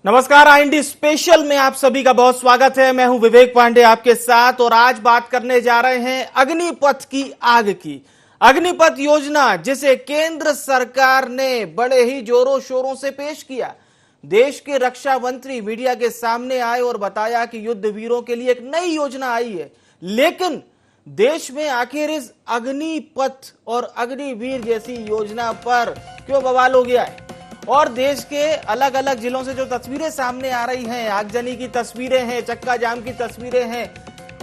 नमस्कार, IND special में आप सभी का बहुत स्वागत है। मैं हूं विवेक पांडे आपके साथ और आज बात करने जा रहे हैं अग्निपथ की आग की। अग्निपथ योजना जिसे केंद्र सरकार ने बड़े ही जोरों शोरों से पेश किया। देश के रक्षा मंत्री मीडिया के सामने आए और बताया कि युद्ध वीरों के लिए एक नई योजना आई है, लेकिन देश में आखिर इस अग्निपथ और अग्निवीर जैसी योजना पर क्यों बवाल हो गया है और देश के अलग अलग जिलों से जो तस्वीरें सामने आ रही हैं, आगजनी की तस्वीरें हैं, चक्का जाम की तस्वीरें हैं,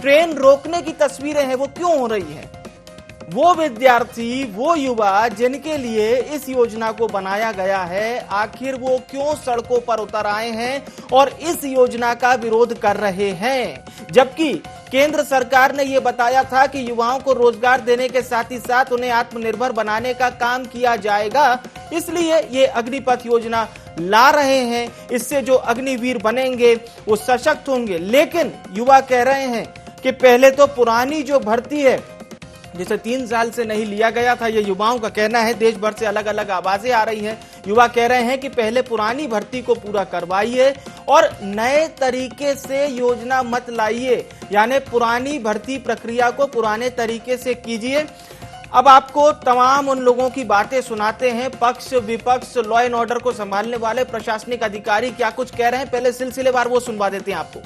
ट्रेन रोकने की तस्वीरें हैं, वो क्यों हो रही हैं? वो विद्यार्थी, वो युवा जिनके लिए इस योजना को बनाया गया है, आखिर वो क्यों सड़कों पर उतर आए हैं और इस योजना का विरोध कर रहे हैं? जबकि केंद्र सरकार ने यह बताया था कि युवाओं को रोजगार देने के साथ ही साथ उन्हें आत्मनिर्भर बनाने का काम किया जाएगा, इसलिए ये अग्निपथ योजना ला रहे हैं। इससे जो अग्निवीर बनेंगे वो सशक्त होंगे। लेकिन युवा कह रहे हैं कि पहले तो पुरानी जो भर्ती है जिसे 3 साल से नहीं लिया गया था, ये युवाओं का कहना है। देश भर से अलग अलग आवाजें आ रही हैं। युवा कह रहे हैं कि पहले पुरानी भर्ती को पूरा करवाइए और नए तरीके से योजना मत लाइए, यानी पुरानी भर्ती प्रक्रिया को पुराने तरीके से कीजिए। अब आपको तमाम उन लोगों की बातें सुनाते हैं, पक्ष विपक्ष, लॉ एंड ऑर्डर को संभालने वाले प्रशासनिक अधिकारी क्या कुछ कह रहे हैं। पहले सिलसिलेवार वो सुनवा देते हैं आपको।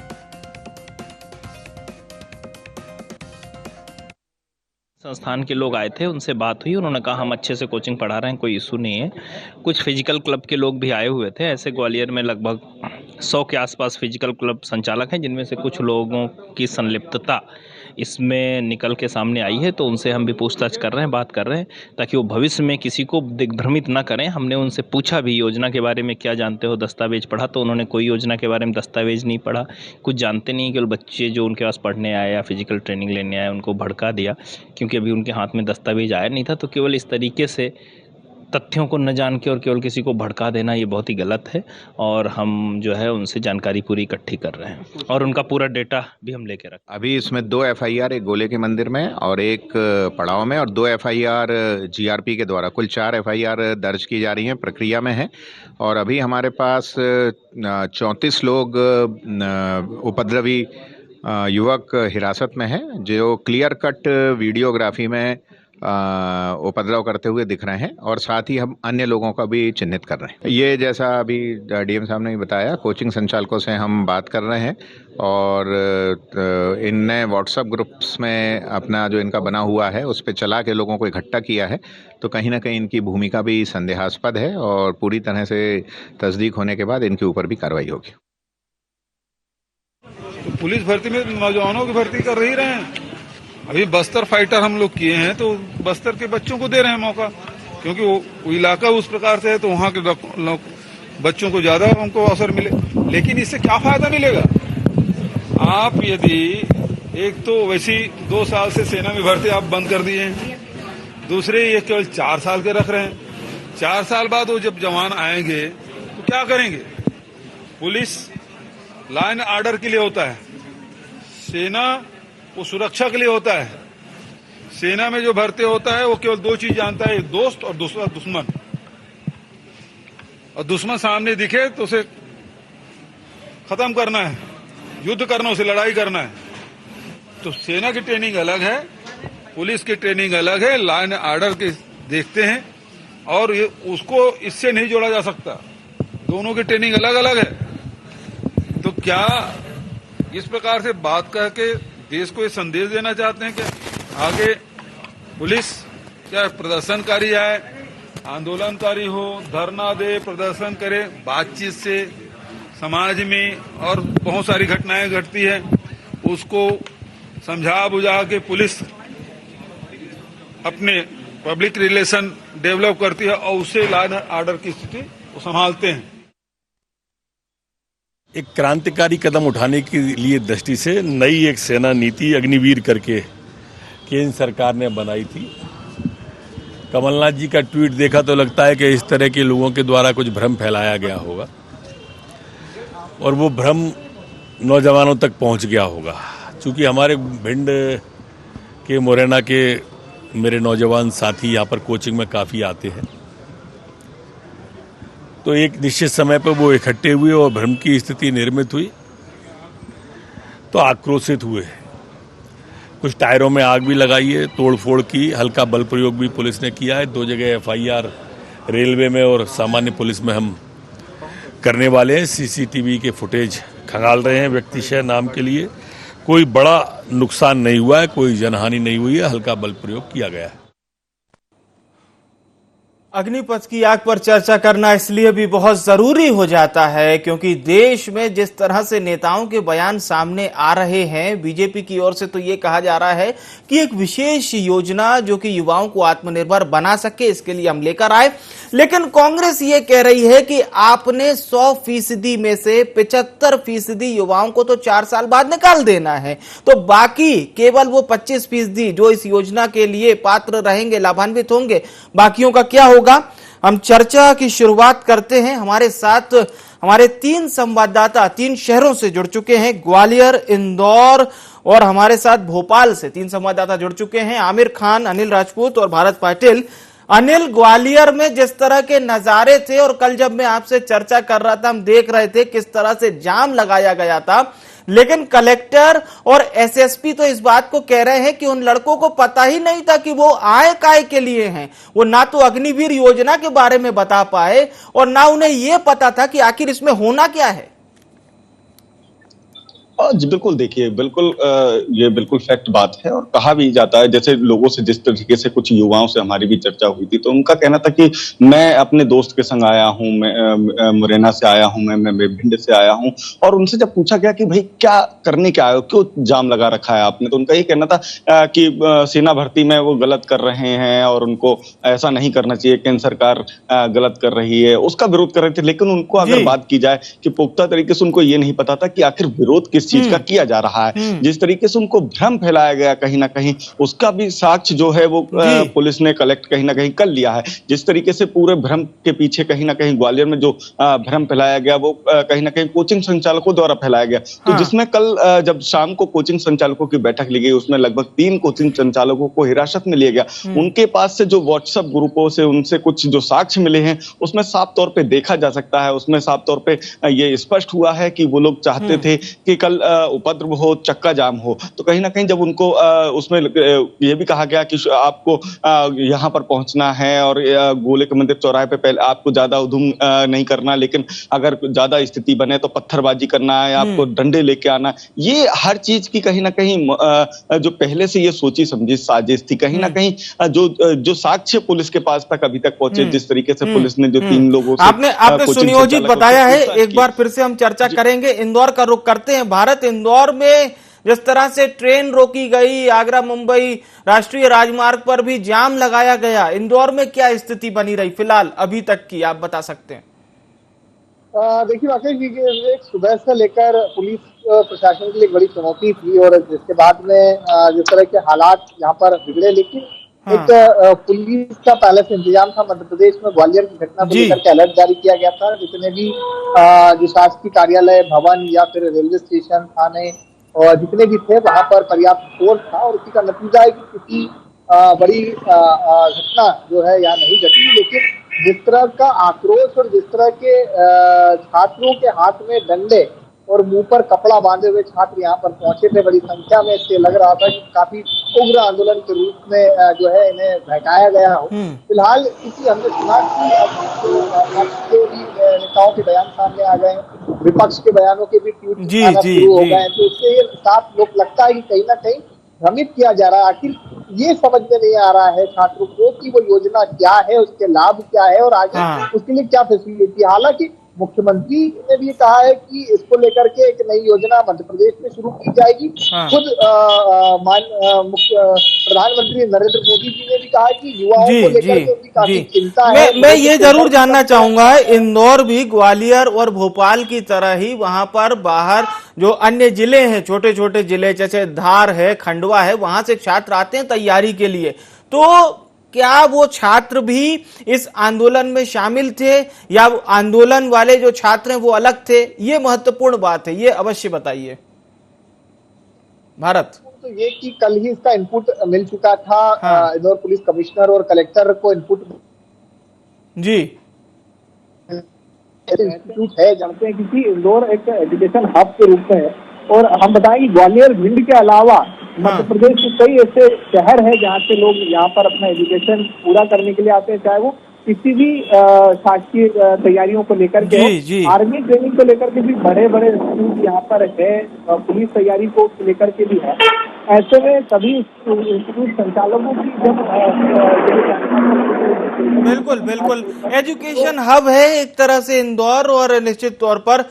संस्थान के लोग आए थे, उनसे बात हुई, उन्होंने कहा हम अच्छे से कोचिंग पढ़ा रहे हैं, कोई इशू नहीं है। कुछ फिजिकल क्लब के लोग भी आए हुए थे। ऐसे ग्वालियर में लगभग 100 के आसपास फिजिकल क्लब संचालक हैं, जिनमें से कुछ लोगों की संलिप्तता इसमें निकल के सामने आई है। तो उनसे हम भी पूछताछ कर रहे हैं, बात कर रहे हैं, ताकि वो भविष्य में किसी को दिग्भ्रमित ना करें। हमने उनसे पूछा भी योजना के बारे में क्या जानते हो, दस्तावेज पढ़ा, तो उन्होंने कोई योजना के बारे में दस्तावेज नहीं पढ़ा, कुछ जानते नहीं। केवल बच्चे जो उनके पास पढ़ने आए या फिजिकल ट्रेनिंग लेने आए उनको भड़का दिया, क्योंकि अभी उनके हाथ में दस्तावेज आया नहीं था। तो केवल इस तरीके से तथ्यों को न जान के और केवल किसी को भड़का देना, ये बहुत ही गलत है। और हम जो है उनसे जानकारी पूरी इकट्ठी कर रहे हैं और उनका पूरा डेटा भी हम लेके रखें। अभी इसमें 2 एफआईआर, एक गोले के मंदिर में और एक पड़ाव में, और 2 एफआईआर जीआरपी के द्वारा, कुल 4 एफआईआर दर्ज की जा रही हैं, प्रक्रिया में है। और अभी हमारे पास 34 लोग उपद्रवी युवक हिरासत में हैं, जो क्लियर कट वीडियोग्राफी में उपद्रव करते हुए दिख रहे हैं। और साथ ही हम अन्य लोगों का भी चिन्हित कर रहे हैं। ये जैसा अभी डीएम साहब ने बताया, कोचिंग संचालकों से हम बात कर रहे हैं और इनने व्हाट्सएप ग्रुप्स में अपना जो इनका बना हुआ है उस पर चला के लोगों को इकट्ठा किया है। तो कहीं ना कहीं इनकी भूमिका भी संदेहास्पद है और पूरी तरह से तस्दीक होने के बाद इनके ऊपर भी कार्रवाई होगी। तो पुलिस भर्ती में नौजवानों की भर्ती कर ही रहे हैं। अभी बस्तर फाइटर हम लोग किए हैं, तो बस्तर के बच्चों को दे रहे हैं मौका, क्योंकि वो इलाका उस प्रकार से है, तो वहाँ के बच्चों को ज्यादा उनको अवसर मिले। लेकिन इससे क्या फायदा मिलेगा? आप यदि एक तो वैसी 2 साल से सेना में भर्ती आप बंद कर दिए हैं, दूसरे ये केवल 4 साल के रख रहे हैं। 4 साल बाद वो जब जवान आएंगे तो क्या करेंगे? पुलिस लॉ एंड ऑर्डर के लिए होता है, सेना वो सुरक्षा के लिए होता है। सेना में जो भर्ती होता है वो केवल 2 चीज जानता है, एक दोस्त और दूसरा दुश्मन। और दुश्मन सामने दिखे तो उसे खत्म करना है, युद्ध करना, उसे लड़ाई करना है। तो सेना की ट्रेनिंग अलग है, पुलिस की ट्रेनिंग अलग है, लॉ एंड ऑर्डर के देखते हैं और ये उसको इससे नहीं जोड़ा जा सकता। दोनों की ट्रेनिंग अलग अलग है। तो क्या इस प्रकार से बात करके देश को ये संदेश देना चाहते हैं कि आगे पुलिस क्या प्रदर्शनकारी आए, आंदोलनकारी हो, धरना दे, प्रदर्शन करे, बातचीत से समाज में और बहुत सारी घटनाएं घटती है, उसको समझा बुझा के पुलिस अपने पब्लिक रिलेशन डेवलप करती है और उससे लॉ एंड ऑर्डर की स्थिति को संभालते हैं। एक क्रांतिकारी कदम उठाने के लिए दृष्टि से नई एक सेना नीति अग्निवीर करके केंद्र सरकार ने बनाई थी। कमलनाथ जी का ट्वीट देखा तो लगता है कि इस तरह के लोगों के द्वारा कुछ भ्रम फैलाया गया होगा और वो भ्रम नौजवानों तक पहुंच गया होगा। चूंकि हमारे भिंड के मुरैना के मेरे नौजवान साथी यहाँ पर कोचिंग में काफ़ी आते हैं, तो एक निश्चित समय पर वो इकट्ठे हुए और भ्रम की स्थिति निर्मित हुई, तो आक्रोशित हुए। कुछ टायरों में आग भी लगाई है, तोड़फोड़ की, हल्का बल प्रयोग भी पुलिस ने किया है। 2 जगह FIR रेलवे में और सामान्य पुलिस में हम करने वाले हैं। CCTV के फुटेज खंगाल रहे हैं व्यक्तिशः नाम के लिए। कोई बड़ा नुकसान नहीं हुआ है, कोई जनहानि नहीं हुई है, हल्का बल प्रयोग किया गया है। अग्निपथ की आग पर चर्चा करना इसलिए भी बहुत जरूरी हो जाता है क्योंकि देश में जिस तरह से नेताओं के बयान सामने आ रहे हैं, बीजेपी की ओर से तो ये कहा जा रहा है कि एक विशेष योजना जो कि युवाओं को आत्मनिर्भर बना सके, इसके लिए हम लेकर आए। लेकिन कांग्रेस ये कह रही है कि आपने 100% में से 75% युवाओं को तो 4 साल बाद निकाल देना है, तो बाकी केवल वो 25% जो इस योजना के लिए पात्र रहेंगे, लाभान्वित होंगे, बाकियों का क्या होगा? हम चर्चा की शुरुआत करते हैं। हमारे साथ हमारे 3 संवाददाता 3 शहरों से जुड़ चुके हैं, ग्वालियर, इंदौर और हमारे साथ भोपाल से 3 संवाददाता जुड़ चुके हैं, आमिर खान, अनिल राजपूत और भारत पाटिल। अनिल, ग्वालियर में जिस तरह के नजारे थे और कल जब मैं आपसे चर्चा कर रहा था, हम देख रहे थे किस तरह से जाम लगाया गया था, लेकिन कलेक्टर और SSP तो इस बात को कह रहे हैं कि उन लड़कों को पता ही नहीं था कि वो आए काय के लिए हैं। वो ना तो अग्निवीर योजना के बारे में बता पाए और ना उन्हें यह पता था कि आखिर इसमें होना क्या है। जी बिल्कुल, देखिए बिल्कुल ये बिल्कुल फैक्ट बात है और कहा भी जाता है, जैसे लोगों से जिस तरीके से कुछ युवाओं से हमारी भी चर्चा हुई थी, तो उनका कहना था कि मैं अपने दोस्त के संग आया हूं, मैं मुरैना से आया हूं, मैं भिंड से आया हूं, और उनसे जब पूछा गया कि भाई क्या करने क्या आए हो, क्यों जाम लगा रखा है आपने, तो उनका ये कहना था कि सेना भर्ती में वो गलत कर रहे हैं और उनको ऐसा नहीं करना चाहिए, केंद्र सरकार गलत कर रही है, उसका विरोध कर रहे थे। लेकिन उनको अगर बात की जाए कि पुख्ता तरीके से उनको ये नहीं पता था कि आखिर विरोध किस चीज का किया जा रहा है। जिस तरीके से उनको भ्रम फैलाया गया कहीं ना कहीं, उसका भी साक्ष्य जो है वो पुलिस ने कलेक्ट कहीं ना कहीं कर लिया है। जिस तरीके से पूरे भ्रम के पीछे कहीं ना कहीं ग्वालियर में जो भ्रम फैलाया गया वो कहीं ना कहीं कोचिंग संचालकों द्वारा फैलाया गया। तो जिसमें कल जब शाम को कोचिंग संचालकों की बैठक ली गई, उसमें लगभग 3 कोचिंग संचालकों को हिरासत में लिया गया। उनके पास से जो व्हाट्सएप ग्रुपों से उनसे कुछ जो साक्ष्य मिले हैं, उसमें साफ तौर पर देखा जा सकता है, उसमें साफ तौर पर ये स्पष्ट हुआ है कि वो लोग चाहते थे कि कल उपद्रव हो, चक्का जाम हो। तो कहीं ना कहीं जब उनको उसमें ये भी कहा गया कि आपको यहाँ पर पहुंचना है और गोले के मंदिर चौराहे पे पहले आपको ज्यादा उधम नहीं करना, लेकिन अगर ज्यादा स्थिति बने तो पत्थरबाजी करना है, आपको डंडे लेके आना। ये हर चीज की कहीं ना कहीं जो पहले से ये सोची समझी साजिश थी, कहीं ना कहीं जो साक्ष्य पुलिस के पास तक अभी तक पहुंचे, जिस तरीके से पुलिस ने जो 3 लोगों से आपने सुनियोजित बताया है। एक बार फिर से हम चर्चा करेंगे, इंदौर का रुख करते हैं। भारत, इंदौर में जिस तरह से ट्रेन रोकी गई, आगरा मुंबई राष्ट्रीय राजमार्ग पर भी जाम लगाया गया, इंदौर में क्या स्थिति बनी रही फिलहाल अभी तक की, आप बता सकते हैं? देखिए वाकई सुबह से लेकर पुलिस प्रशासन के लिए बड़ी चुनौती थी और जिसके बाद में जिस तरह के हालात यहाँ पर बिगड़े, लेकिन एक पुलिस का पहले से इंतजाम था। मध्य प्रदेश में ग्वालियर की घटना को लेकर के अलर्ट जारी किया गया था। जितने भी जो शासकीय कार्यालय, भवन या फिर रेलवे स्टेशन, थाने और जितने भी थे, वहां पर पर्याप्त फोर्स था और इसी का नतीजा है कि किसी बड़ी घटना जो है यहाँ नहीं घटी। लेकिन जिस तरह का आक्रोश और जिस तरह के छात्रों के हाथ में डंडे और मुंह पर कपड़ा बांधे हुए छात्र यहाँ पर पहुंचे थे बड़ी संख्या में, इससे लग रहा था कि काफी उग्र आंदोलन के रूप में जो है इन्हें बहकाया गया हो। फिलहाल क्योंकि हमने सुना कि भी नेताओं के बयान सामने आ गए, विपक्ष के बयानों के भी ट्वीट शुरू हो गए, तो इससे ये साफ लोग लगता है कि कहीं ना कहीं भ्रमित किया जा रहा है। आखिर ये समझ में नहीं आ रहा है छात्रों को कि वो योजना क्या है, उसके लाभ क्या है और आगे उसके लिए क्या फैसिलिटी। हालांकि मुख्यमंत्री ने भी कहा है कि इसको लेकर के एक नई योजना मध्य प्रदेश में शुरू की जाएगी। खुद प्रधानमंत्री नरेंद्र मोदी जी ने भी कहा कि युवाओं को लेकर के उनकी काफी चिंता है। मैं ये जरूर जानना चाहूंगा, इंदौर भी ग्वालियर और भोपाल की तरह ही वहां पर बाहर जो अन्य जिले हैं, छोटे छोटे जिले जैसे धार है, खंडवा है, वहां से छात्र आते हैं तैयारी के लिए, तो क्या वो छात्र भी इस आंदोलन में शामिल थे या आंदोलन वाले जो छात्र हैं वो अलग थे? ये महत्वपूर्ण बात है, ये अवश्य बताइए भारत। तो ये कि कल ही इसका इनपुट मिल चुका था इंदौर पुलिस कमिश्नर और कलेक्टर को इनपुट इंस्टीट्यूट है, जानते हैं, क्योंकि इंदौर एक एजुकेशन हब के रूप में है। और हम बताएं कि ग्वालियर, भिंड के अलावा मध्य प्रदेश के कई ऐसे शहर हैं जहाँ से लोग यहाँ पर अपना एजुकेशन पूरा करने के लिए आते हैं, चाहे वो किसी भी शासकीय तैयारियों को लेकर के, आर्मी ट्रेनिंग को लेकर के भी बड़े बड़े इंस्टीट्यूट यहाँ पर है, पुलिस तैयारी को लेकर के भी है। ऐसे में सभी इंस्टीट्यूट संचालकों की जब बिल्कुल बिल्कुल एजुकेशन हब है एक तरह से इंदौर, और निश्चित तौर पर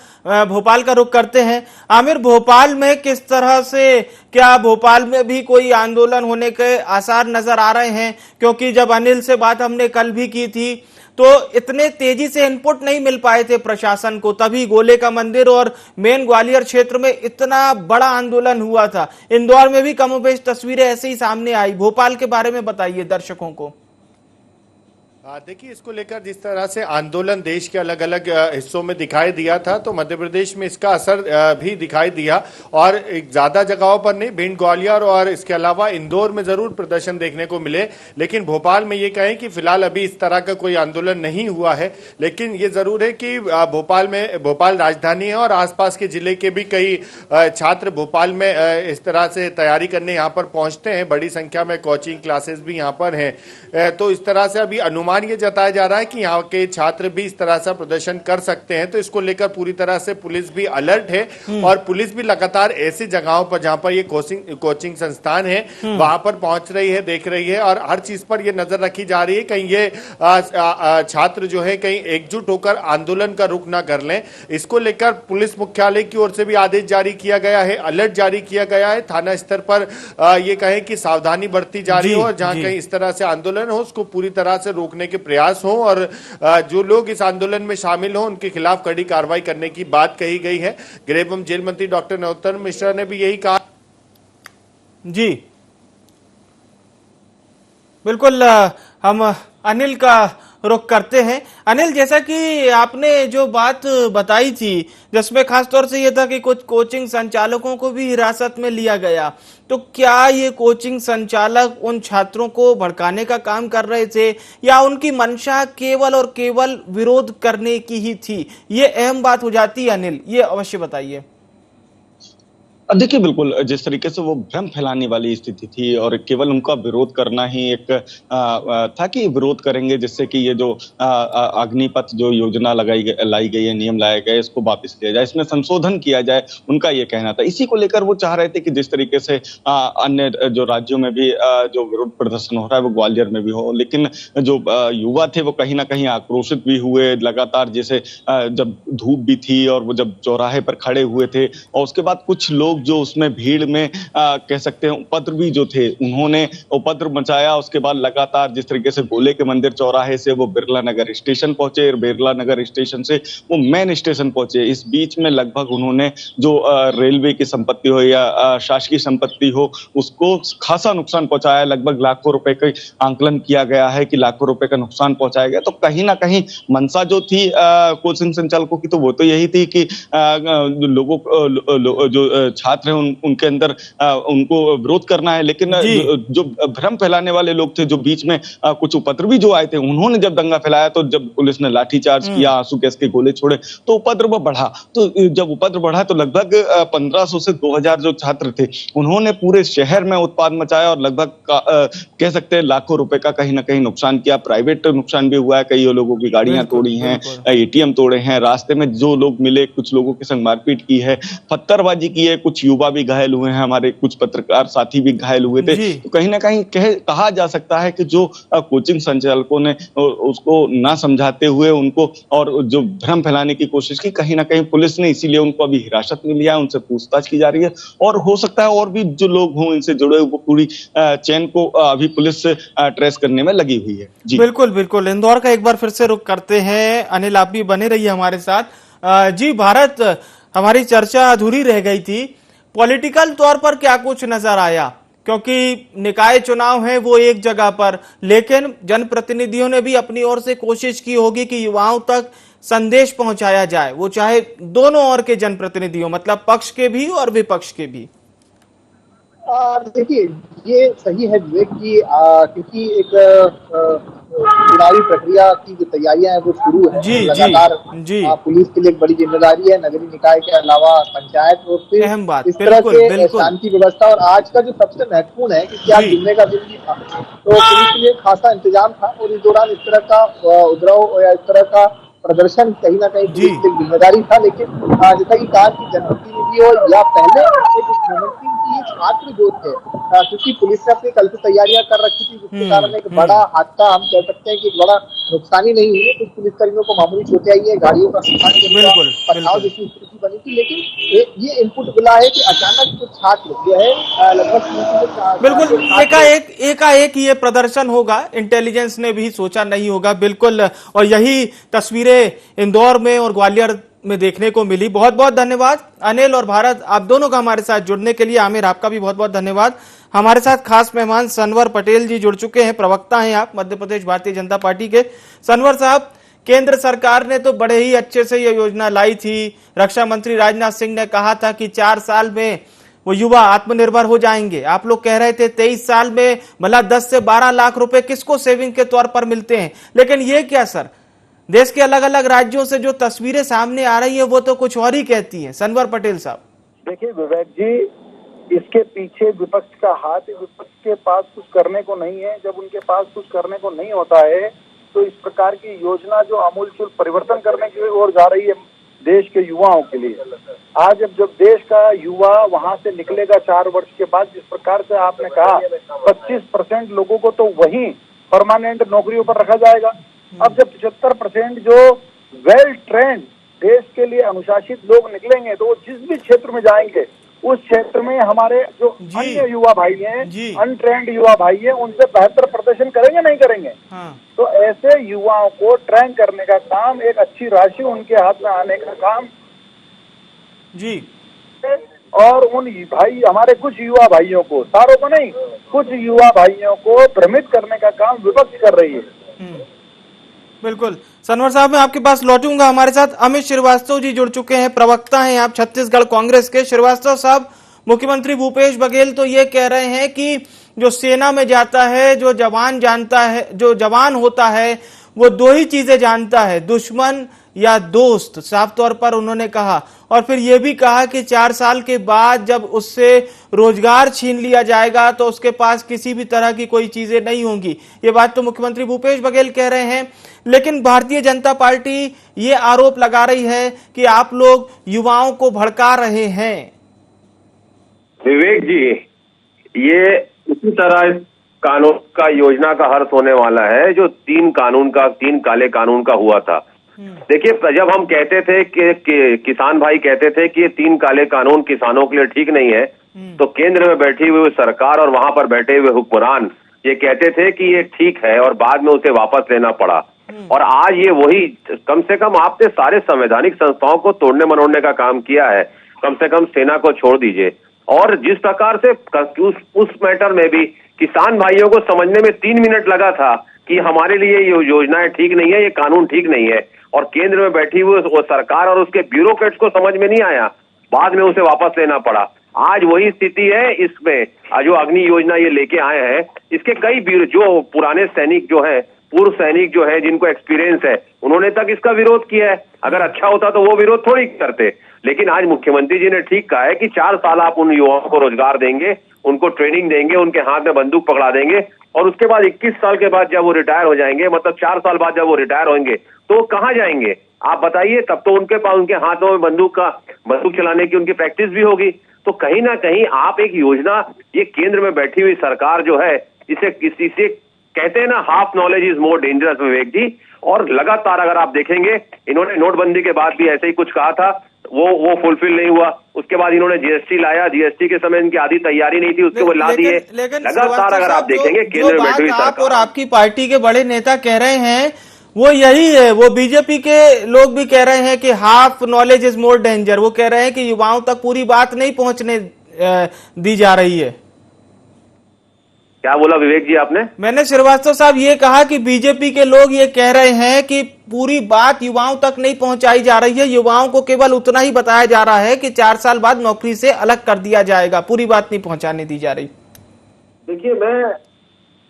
भोपाल का रुख करते हैं। आमिर, भोपाल में किस तरह से, क्या भोपाल में भी कोई आंदोलन होने के आसार नजर आ रहे हैं? क्योंकि जब अनिल से बात हमने कल भी की थी तो इतने तेजी से इनपुट नहीं मिल पाए थे प्रशासन को, तभी गोले का मंदिर और मेन ग्वालियर क्षेत्र में इतना बड़ा आंदोलन हुआ था। इंदौर में भी कमोबेश तस्वीरें ऐसे ही सामने आई। भोपाल के बारे में बताइए दर्शकों को। देखिए, इसको लेकर जिस तरह से आंदोलन देश के अलग अलग हिस्सों में दिखाई दिया था, तो मध्य प्रदेश में इसका असर भी दिखाई दिया, और ज्यादा जगहों पर नहीं, भिंड, ग्वालियर और इसके अलावा इंदौर में जरूर प्रदर्शन देखने को मिले। लेकिन भोपाल में ये कहें कि फिलहाल अभी इस तरह का कोई आंदोलन नहीं हुआ है। लेकिन ये जरूर है कि भोपाल राजधानी है और आसपास के जिले के भी कई छात्र भोपाल में इस तरह से तैयारी करने यहाँ पर पहुंचते हैं। बड़ी संख्या में कोचिंग क्लासेस भी यहाँ पर हैं। तो इस तरह से अभी अनुमान ये जताया जा रहा है कि यहाँ के छात्र भी इस तरह से प्रदर्शन कर सकते हैं। तो इसको लेकर पूरी तरह से पुलिस भी अलर्ट है, और पुलिस भी लगातार ऐसी जगहों पर जहां पर ये कोचिंग संस्थान है वहां पर पहुंच रही है, देख रही है, और हर चीज पर ये नजर रखी जा रही है कहीं ये छात्र जो है कहीं एकजुट होकर आंदोलन का रुख ना कर लें। इसको लेकर पुलिस मुख्यालय की ओर से भी आदेश जारी किया गया है, अलर्ट जारी किया गया है। थाना स्तर पर ये कहें कि सावधानी बरती जा रही हो, और जहां कहीं इस तरह से आंदोलन हो उसको पूरी तरह से रोकने के प्रयास हो, और जो लोग इस आंदोलन में शामिल हो उनके खिलाफ कड़ी कार्रवाई करने की बात कही गई है। गृह एवं जेल मंत्री डॉक्टर नरोत्तम मिश्रा ने भी यही कहा। जी बिल्कुल, हम अनिल का रुख करते हैं। अनिल, जैसा कि आपने जो बात बताई थी जिसमें खासतौर से यह था कि कुछ कोचिंग संचालकों को भी हिरासत में लिया गया, तो क्या ये कोचिंग संचालक उन छात्रों को भड़काने का काम कर रहे थे या उनकी मंशा केवल और केवल विरोध करने की ही थी? ये अहम बात हो जाती है अनिल, ये अवश्य बताइए। देखिए, बिल्कुल जिस तरीके से वो भ्रम फैलाने वाली स्थिति थी, और केवल उनका विरोध करना ही एक था कि विरोध करेंगे जिससे कि ये जो अग्निपथ जो योजना लाई गई है, नियम लाया गया, इसको वापस लिया जाए, इसमें संशोधन किया जाए, उनका ये कहना था। इसी को लेकर वो चाह रहे थे कि जिस तरीके से अन्य जो राज्यों में भी जो विरोध प्रदर्शन हो रहा है वो ग्वालियर में भी हो। लेकिन जो युवा थे वो कहीं ना कहीं आक्रोशित भी हुए लगातार, जैसे जब धूप भी थी और वो जब चौराहे पर खड़े हुए थे, और उसके बाद कुछ लोग जो उसमें भीड़ में कह सकते हैं उपद्रवी जो थे, उन्होंने उपद्रव मचाया। उसके बाद लगातार जिस तरीके से गोले के मंदिर चौराहे से वो बिरला नगर स्टेशन पहुंचे, बिरला नगर स्टेशन से वो मेन स्टेशन पहुंचे। इस बीच में लगभग उन्होंने जो रेलवे की संपत्ति हो या शासकीय संपत्ति हो, उसको खासा नुकसान पहुंचाया। लगभग लाखों रुपए का आंकलन किया गया है कि लाखों रुपए का नुकसान पहुंचाया गया। तो कहीं ना कहीं मंशा जो थी कोचिंग संचालकों की, तो वो तो यही थी कि लोगों जो छात्र हैं उनके अंदर उनको विरोध करना है। लेकिन जो भ्रम फैलाने वाले लोग थे, जो बीच में कुछ उपद्रवी जो आए थे, उन्होंने जब दंगा फैलाया, तो जब पुलिस ने लाठीचार्ज किया, आंसू गैस के गोले छोड़े, तो उपद्रव बढ़ा। तो जब उपद्रव बढ़ा तो लगभग 1500 से 2000 जो छात्र थे उन्होंने पूरे शहर में उत्पाद मचाया, और लगभग कह सकते हैं लाखों रुपए का कहीं ना कहीं नुकसान किया। प्राइवेट नुकसान भी हुआ है, कई लोगों की गाड़ियां तोड़ी हैं, एटीएम तोड़े हैं, रास्ते में जो लोग मिले कुछ लोगों के संग मारपीट की है, पत्थरबाजी की है, कुछ युवा भी घायल हुए हैं, हमारे कुछ पत्रकार साथी भी घायल हुए थे। तो कहीं ना कहीं कहा जा सकता है कि जो कोचिंग संचालकों ने उसको ना समझाते हुए उनको और जो भ्रम फैलाने की कोशिश की, कहीं ना कहीं पुलिस ने इसीलिए उनको अभी हिरासत में लिया है, उनसे पूछताछ की जा रही है। और हो सकता है और भी जो लोग हों इनसे जुड़े, वो पूरी चेन को अभी पुलिस ट्रेस करने में लगी हुई है। जी बिल्कुल बिल्कुल, इंदौर का एक बार फिर से रुख करते हैं। अनिल, आप भी बने रहिए हमारे साथ। जी भारत, हमारी चर्चा अधूरी रह गई थी, पॉलिटिकल तौर पर क्या कुछ नजर आया? क्योंकि निकाय चुनाव है वो एक जगह पर, लेकिन जनप्रतिनिधियों ने भी अपनी ओर से कोशिश की होगी कि युवाओं तक संदेश पहुंचाया जाए, वो चाहे दोनों ओर के जनप्रतिनिधियों, मतलब पक्ष के भी और विपक्ष के भी। देखिए, ये सही है विवेक जी, क्योंकि एक चुनावी प्रक्रिया की जो तैयारियां हैं वो शुरू है। जी लगातार जी पुलिस के लिए एक बड़ी जिम्मेदारी है, नगरीय निकाय के अलावा पंचायत और फिर अहम बात, इस तरह बिल्कुल के बिल्कुल शांति व्यवस्था। और आज का जो सबसे महत्वपूर्ण है कि क्या जी जुम्मे का दिन भी था, तो पुलिस के लिए खासा इंतजाम था और इस दौरान इस तरह का उपद्रव या इस तरह का प्रदर्शन कहीं ना कहीं जी पुलिस की जिम्मेदारी था। लेकिन जैसा कि कहा कि जनप्रतिनिधि हो या पहले ये छात्र जो थे, क्योंकि पुलिस ने अपनी कल से तैयारियां कर रखी थी, जिसके कारण एक बड़ा हादसा हम कह सकते हैं कि एक बड़ा नुकसानी नहीं हुई। कुछ पुलिसकर्मियों को मामूली चोटें आई है, गाड़ियों का सामान बिल्कुल पथराव जैसी स्थिति बनी थी। लेकिन ये इनपुट मिला है कि अचानक कुछ छात्र जो है लगभग बिल्कुल एकाएक ये प्रदर्शन होगा, इंटेलिजेंस ने भी सोचा नहीं होगा बिल्कुल। और यही तस्वीरें इंदौर में और ग्वालियर में देखने को मिली। बहुत बहुत धन्यवाद अनिल और भारत, आप दोनों का हमारे साथ जुड़ने के लिए। आमिर, आपका भी बहुत बहुत धन्यवाद। हमारे साथ खास मेहमान सनवर पटेल जी जुड़ चुके हैं, प्रवक्ता हैं आप मध्य प्रदेश भारतीय जनता पार्टी के। सनवर साहब, केंद्र सरकार ने तो बड़े ही अच्छे से ये योजना लाई थी। रक्षा मंत्री राजनाथ सिंह ने कहा था कि 4 साल में वो युवा आत्मनिर्भर हो जाएंगे। आप लोग कह रहे थे 23 साल में भला 10 से 12 लाख रुपए किसको सेविंग के तौर पर मिलते हैं। लेकिन ये क्या सर, देश के अलग अलग राज्यों से जो तस्वीरें सामने आ रही है वो तो कुछ और ही कहती हैं। सनवर पटेल साहब, देखिए विवेक जी, इसके पीछे विपक्ष का हाथ है। विपक्ष के पास कुछ करने को नहीं है। जब उनके पास कुछ करने को नहीं होता है तो इस प्रकार की योजना जो आमूलचूल परिवर्तन करने की ओर जा रही है देश के युवाओं के लिए, आज जब देश का युवा वहां से निकलेगा 4 वर्ष के बाद, जिस प्रकार से आपने कहा 25% लोगों को तो वहीं परमानेंट नौकरियों पर रखा जाएगा। अब जब 75% जो वेल ट्रेंड देश के लिए अनुशासित लोग निकलेंगे तो वो जिस भी क्षेत्र में जाएंगे उस क्षेत्र में हमारे जो अन्य युवा भाई हैं, अनट्रेंड युवा भाई हैं, उनसे बेहतर प्रदर्शन करेंगे नहीं करेंगे। तो ऐसे युवाओं को ट्रेन करने का काम, एक अच्छी राशि उनके हाथ में आने का काम जी, और उन भाई हमारे कुछ युवा भाइयों को, सारों को नहीं, कुछ युवा भाइयों को भ्रमित करने का काम विपक्ष कर रही है। बिल्कुल। सनवर साहब, मैं आपके पास लौटूंगा। हमारे साथ अमित श्रीवास्तव जी जुड़ चुके हैं, प्रवक्ता हैं आप छत्तीसगढ़ कांग्रेस के। श्रीवास्तव साहब, मुख्यमंत्री भूपेश बघेल तो ये कह रहे हैं कि जो सेना में जाता है, जो जवान जानता है, जो जवान होता है वो 2 ही चीजें जानता है, दुश्मन या दोस्त, साफ तौर पर उन्होंने कहा। और फिर यह भी कहा कि 4 साल के बाद जब उससे रोजगार छीन लिया जाएगा तो उसके पास किसी भी तरह की कोई चीजें नहीं होंगी। ये बात तो मुख्यमंत्री भूपेश बघेल कह रहे हैं। लेकिन भारतीय जनता पार्टी ये आरोप लगा रही है कि आप लोग युवाओं को भड़का रहे हैं। विवेक जी, ये इसी तरह कानून का योजना का हर्ष होने वाला है जो 3 काले कानून का हुआ था। देखिए, जब हम कहते थे कि किसान भाई कहते थे कि ये 3 काले कानून किसानों के लिए ठीक नहीं है, तो केंद्र में बैठी हुई सरकार और वहां पर बैठे हुए हुक्मरान ये कहते थे कि ये ठीक है और बाद में उसे वापस लेना पड़ा। और आज ये वही, कम से कम आपने सारे संवैधानिक संस्थाओं को तोड़ने मरोड़ने का काम किया है। कम से कम सेना को छोड़ दीजिए। और जिस प्रकार से उस मैटर में भी किसान भाइयों को समझने में 3 मिनट लगा था कि हमारे लिए ये योजनाएं ठीक नहीं है, ये कानून ठीक नहीं है, और केंद्र में बैठी हुई वो सरकार और उसके ब्यूरोक्रेट्स को समझ में नहीं आया, बाद में उसे वापस लेना पड़ा। आज वही स्थिति है। इसमें जो अग्नि योजना ये लेके आए हैं, इसके कई जो पुराने सैनिक जो है, पूर्व सैनिक जो है, जिनको एक्सपीरियंस है, उन्होंने तक इसका विरोध किया है। अगर अच्छा होता तो वो विरोध थोड़ी करते। लेकिन आज मुख्यमंत्री जी ने ठीक कहा है कि 4 साल आप उन युवाओं को रोजगार देंगे, उनको ट्रेनिंग देंगे, उनके हाथ में बंदूक पकड़ा देंगे, और उसके बाद 21 साल के बाद जब वो रिटायर हो जाएंगे, मतलब 4 साल बाद जब वो रिटायर होंगे तो कहाँ जाएंगे आप बताइए। तब तो उनके पास, उनके हाथों में बंदूक चलाने की उनकी प्रैक्टिस भी होगी। तो कहीं ना कहीं आप एक योजना, ये केंद्र में बैठी हुई सरकार जो है, इसे कहते हैं ना, half knowledge is more dangerous Vivek ji. और लगातार अगर आप देखेंगे, इन्होंने नोटबंदी के बाद भी ऐसे ही कुछ कहा था, वो फुलफिल नहीं हुआ। उसके बाद इन्होंने जीएसटी लाया, जीएसटी के समय इनकी आधी तैयारी नहीं थी, उसके वो ला दिए। लगातार अगर आप देखेंगे केंद्र में बैठी हुई सरकार और आपकी पार्टी के बड़े नेता कह रहे हैं वो यही है, वो बीजेपी के लोग भी कह रहे हैं कि half knowledge is more danger. वो कह रहे हैं कि युवाओं तक पूरी बात नहीं पहुंचने दी जा रही है। क्या बोला विवेक जी आपने? मैंने श्रीवास्तव साहब ये कहा कि बीजेपी के लोग ये कह रहे हैं कि पूरी बात युवाओं तक नहीं पहुंचाई जा रही है। युवाओं को केवल उतना ही बताया जा रहा है कि 4 साल बाद नौकरी से अलग कर दिया जाएगा, पूरी बात नहीं पहुंचाने दी जा रही। देखिए, मैं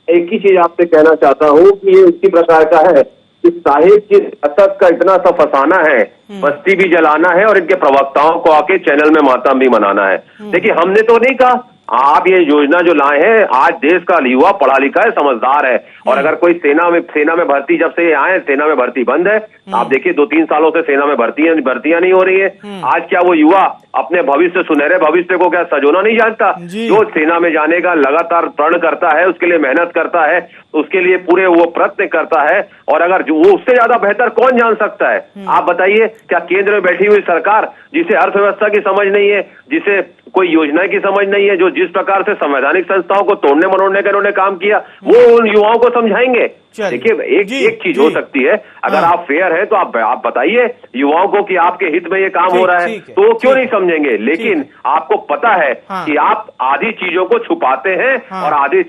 एक ही चीज आपसे कहना चाहता हूँ कि ये इसी प्रकार का है कि साहिब की सियासत का इतना सा फसाना है, बस्ती भी जलाना है और इनके प्रवक्ताओं को आके चैनल में मातम भी मनाना है। देखिए, हमने तो नहीं कहा, आप ये योजना जो लाए हैं, आज देश का युवा पढ़ा लिखा है, समझदार है, और अगर कोई सेना में भर्ती, जब से ये आए सेना में भर्ती बंद है। आप देखिए 2-3 सालों से सेना में भर्तियां नहीं हो रही है। आज क्या वो युवा अपने भविष्य, सुनहरे भविष्य को क्या सजोना नहीं जानता? जो सेना में जाने का लगातार प्रण करता है, उसके लिए मेहनत करता है, उसके लिए पूरे वो प्रयत्न करता है, और अगर वो उससे ज्यादा बेहतर कौन जान सकता है? आप बताइए, क्या केंद्र में बैठी हुई सरकार, जिसे अर्थव्यवस्था की समझ नहीं है, जिसे कोई योजना की समझ नहीं है, जो जिस प्रकार से संवैधानिक संस्थाओं को तोड़ने मरोड़ने का इन्होंने काम किया, वो उन युवाओं को समझाएंगे? देखिए, एक चीज हो सकती है, अगर आप फेयर है तो आप बताइए युवाओं को कि आपके हित में ये काम हो रहा है, तो वो क्यों नहीं समझेंगे? लेकिन आपको पता है कि आप आधी चीजों को छुपाते हैं और आधी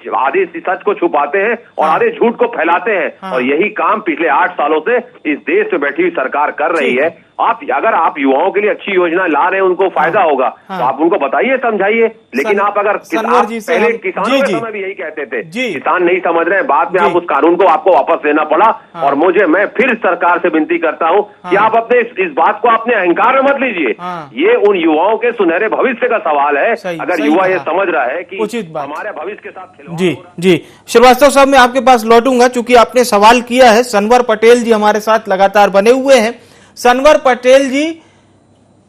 सच को छुपाते हैं और आधे झूठ को फैलाते हैं, और यही काम पिछले 8 सालों से इस देश में बैठी हुई सरकार कर रही है। अगर आप युवाओं के लिए अच्छी योजना ला रहे हैं, उनको फायदा होगा, तो आप उनको बताइए, समझाइए। लेकिन आप अगर पहले किसानों के समय भी यही कहते थे, किसान नहीं समझ रहे हैं, बाद में आप उस कानून को आपको वापस लेना पड़ा। और मैं फिर सरकार से विनती करता हूं कि आप अपने इस बात को अपने अहंकार में मत लीजिए। ये उन युवाओं के सुनहरे भविष्य का सवाल है। अगर युवा ये समझ रहा है कि हमारे भविष्य के साथ खिलवाड़ हो रहा है। जी श्रीवास्तव साहब, मैं आपके पास लौटूंगा, चूंकि आपने सवाल किया है। सनवर पटेल जी हमारे साथ लगातार बने हुए हैं। सनवर पटेल जी,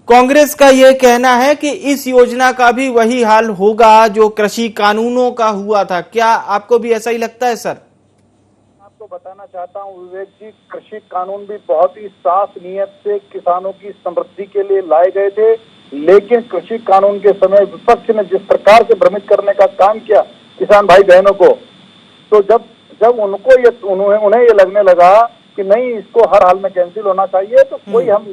कांग्रेस का यह कहना है कि इस योजना का भी वही हाल होगा जो कृषि कानूनों का हुआ था, क्या आपको भी ऐसा ही लगता है सर? आपको बताना चाहता हूं विवेक जी, कृषि कानून भी बहुत ही साफ नीयत से किसानों की समृद्धि के लिए लाए गए थे, लेकिन कृषि कानून के समय विपक्ष ने जिस प्रकार से भ्रमित करने का काम किया किसान भाई बहनों को, तो जब उन्हें ये लगने लगा कि नहीं, इसको हर हाल में कैंसिल होना चाहिए, तो कोई हम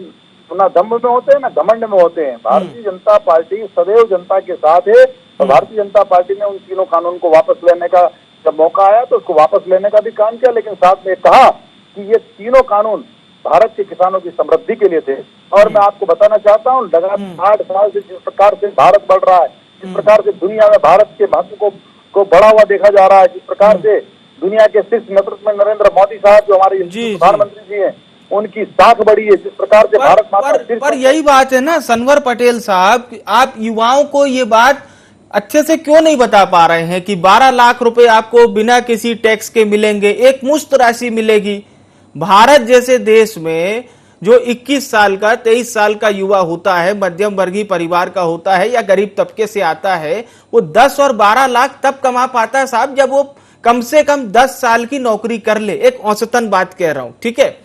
ना दम्भ में होते हैं ना घमंड में होते हैं। भारतीय जनता पार्टी सदैव जनता के साथ है, और भारतीय जनता पार्टी ने उन तीनों कानून को वापस लेने का जब मौका आया तो उसको वापस लेने का भी काम किया, लेकिन साथ में कहा कि ये तीनों कानून भारत के किसानों की समृद्धि के लिए थे। और मैं आपको बताना चाहता हूँ, लगातार 8 साल से जिस प्रकार से भारत बढ़ रहा है, जिस प्रकार से दुनिया में भारत के महत्व को बढ़ा हुआ देखा जा रहा है, जिस प्रकार से दुनिया के शीर्ष नेतृत्व में नरेंद्र मोदी साहब जो हमारे प्रधानमंत्री जी हैं, उनकी साख बढ़ी है, जिस प्रकार से भारत माता पर यही बात है ना सनवर पटेल साहब, आप युवाओं को ये बात अच्छे से क्यों नहीं बता पा रहे हैं कि 12 लाख रुपए आपको बिना किसी टैक्स के मिलेंगे, एक मुश्त राशि मिलेगी। भारत जैसे देश में जो 21 साल का 23 साल का युवा होता है, मध्यम वर्गीय परिवार का होता है या गरीब तबके से आता है, वो 10 और 12 लाख तब कमा पाता है साहब जब वो कम से कम 10 साल की नौकरी कर ले। एक औसतन बात कह रहा हूं, ठीक है?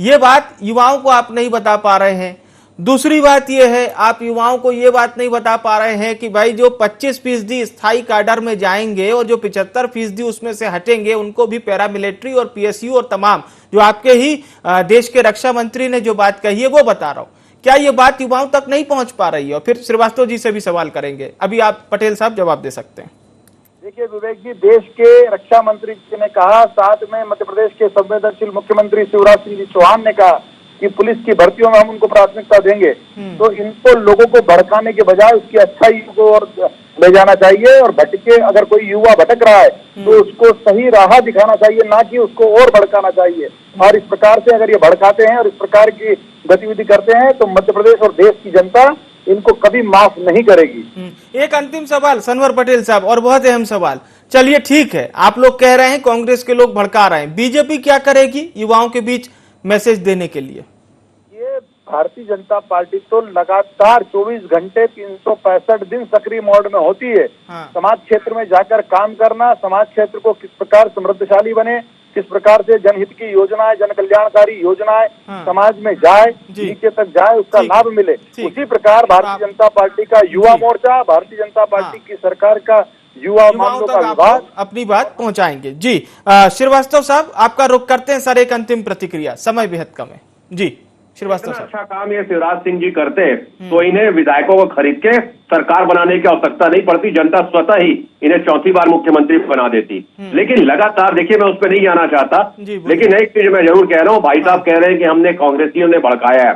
ये बात युवाओं को आप नहीं बता पा रहे हैं। दूसरी बात यह है, आप युवाओं को यह बात नहीं बता पा रहे हैं कि भाई जो 25% स्थायी काडर में जाएंगे और जो 75% उसमें से हटेंगे, उनको भी पैरामिलिट्री और पीएसयू और तमाम जो आपके ही देश के रक्षा मंत्री ने जो बात कही है वो बता रहा हूं। क्या ये बात युवाओं तक नहीं पहुंच पा रही है? और फिर श्रीवास्तव जी से भी सवाल करेंगे, अभी आप पटेल साहब जवाब दे सकते हैं। देखिए विवेक जी, देश के रक्षा मंत्री जी ने कहा, साथ में मध्य प्रदेश के संवेदनशील मुख्यमंत्री शिवराज सिंह जी चौहान ने कहा कि पुलिस की भर्तियों में हम उनको प्राथमिकता देंगे। तो इनको लोगों को भड़काने के बजाय उसकी अच्छाई को और ले जाना चाहिए, और भटके अगर कोई युवा भटक रहा है तो उसको सही राह दिखाना चाहिए, ना कि उसको और भड़काना चाहिए। और इस प्रकार से अगर ये भड़काते हैं और इस प्रकार की गतिविधि करते हैं तो मध्य प्रदेश और देश की जनता इनको कभी माफ नहीं करेगी। एक अंतिम सवाल सनवर पटेल साहब, और बहुत अहम सवाल। चलिए ठीक है, आप लोग कह रहे हैं कांग्रेस के लोग भड़का रहे हैं, बीजेपी क्या करेगी युवाओं के बीच मैसेज देने के लिए? ये भारतीय जनता पार्टी तो लगातार 24 घंटे 365 दिन सक्रिय मोड में होती है। समाज क्षेत्र में जाकर काम करना, समाज क्षेत्र को किस प्रकार समृद्धशाली बने, किस प्रकार से जनहित की योजनाएं, जन कल्याणकारी योजनाएं समाज में जाए, नीचे तक जाए, उसका लाभ मिले। उसी प्रकार भारतीय जनता पार्टी का युवा मोर्चा, भारतीय जनता पार्टी की सरकार का युवा मामलों का विभाग अपनी बात पहुंचाएंगे। जी श्रीवास्तव साहब, आपका रुख करते हैं सर, एक अंतिम प्रतिक्रिया, समय बेहद कम है। जी श्रीवास्तव इतना साहब। अच्छा काम ये शिवराज सिंह जी करते हैं तो इन्हें विधायकों को खरीद के सरकार बनाने की आवश्यकता नहीं पड़ती, जनता स्वतः ही इन्हें चौथी बार मुख्यमंत्री बना देती। लेकिन लगातार देखिए, मैं उस पर नहीं जाना चाहता, लेकिन एक चीज मैं जरूर कह रहा हूँ, भाई साहब कह रहे हैं कि हमने कांग्रेसियों ने भड़काया है।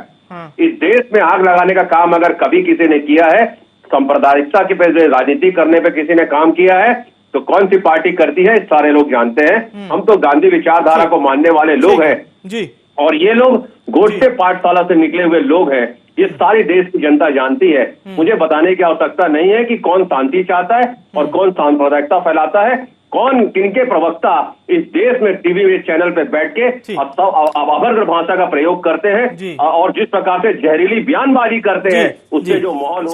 इस देश में आग लगाने का काम अगर कभी किसी ने किया है, सांप्रदायिकता की पे राजनीति करने पे किसी ने काम किया है, तो कौन सी पार्टी करती है सारे लोग जानते हैं। हम तो गांधी विचारधारा को मानने वाले लोग हैं जी, और ये लोग गोडसे पाठशाला से निकले हुए लोग हैं। ये सारी देश की जनता जानती है। मुझे बताने की आवश्यकता नहीं है कि कौन शांति चाहता है और कौन सांप्रदायिकता फैलाता है, कौन किनके प्रवक्ता इस देश में टीवी में चैनल पे बैठ के अभद्र भाषा का प्रयोग करते हैं और जिस प्रकार से जहरीली बयानबाजी करते हैं, उससे जो माहौल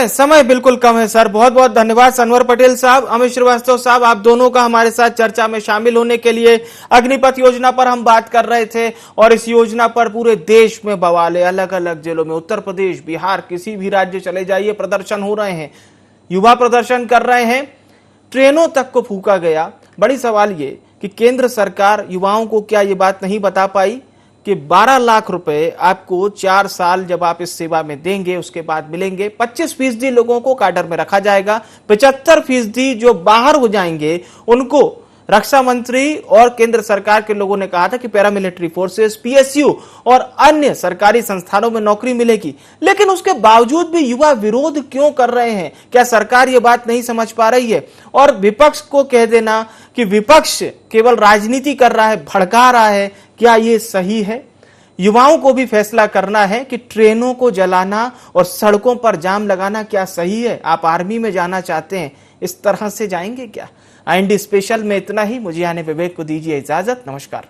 समय बिल्कुल कम है सर। बहुत बहुत धन्यवाद सनवर पटेल साहब, अमित श्रीवास्तव साहब, आप दोनों का हमारे साथ चर्चा में शामिल होने के लिए। अग्निपथ योजना पर हम बात कर रहे थे और इस योजना पर पूरे देश में बवाल है। अलग अलग जिलों में, उत्तर प्रदेश, बिहार, किसी भी राज्य चले जाइए, प्रदर्शन हो रहे हैं, युवा प्रदर्शन कर रहे हैं, ट्रेनों तक को फूका गया। बड़ी सवाल ये कि केंद्र सरकार युवाओं को क्या ये बात नहीं बता पाई कि 12 लाख रुपए आपको 4 साल जब आप इस सेवा में देंगे उसके बाद मिलेंगे। 25% लोगों को काडर में रखा जाएगा, 75% जो बाहर हो जाएंगे उनको रक्षा मंत्री और केंद्र सरकार के लोगों ने कहा था कि पैरामिलिट्री फोर्सेस, पीएसयू और अन्य सरकारी संस्थानों में नौकरी मिलेगी। लेकिन उसके बावजूद भी युवा विरोध क्यों कर रहे हैं? क्या सरकार ये बात नहीं समझ पा रही है? और विपक्ष को कह देना कि विपक्ष केवल राजनीति कर रहा है, भड़का रहा है, क्या ये सही है? युवाओं को भी फैसला करना है कि ट्रेनों को जलाना और सड़कों पर जाम लगाना क्या सही है? आप आर्मी में जाना चाहते हैं, इस तरह से जाएंगे क्या? IND स्पेशल में इतना ही। मुझे यानी विवेक को दीजिए इजाजत। नमस्कार।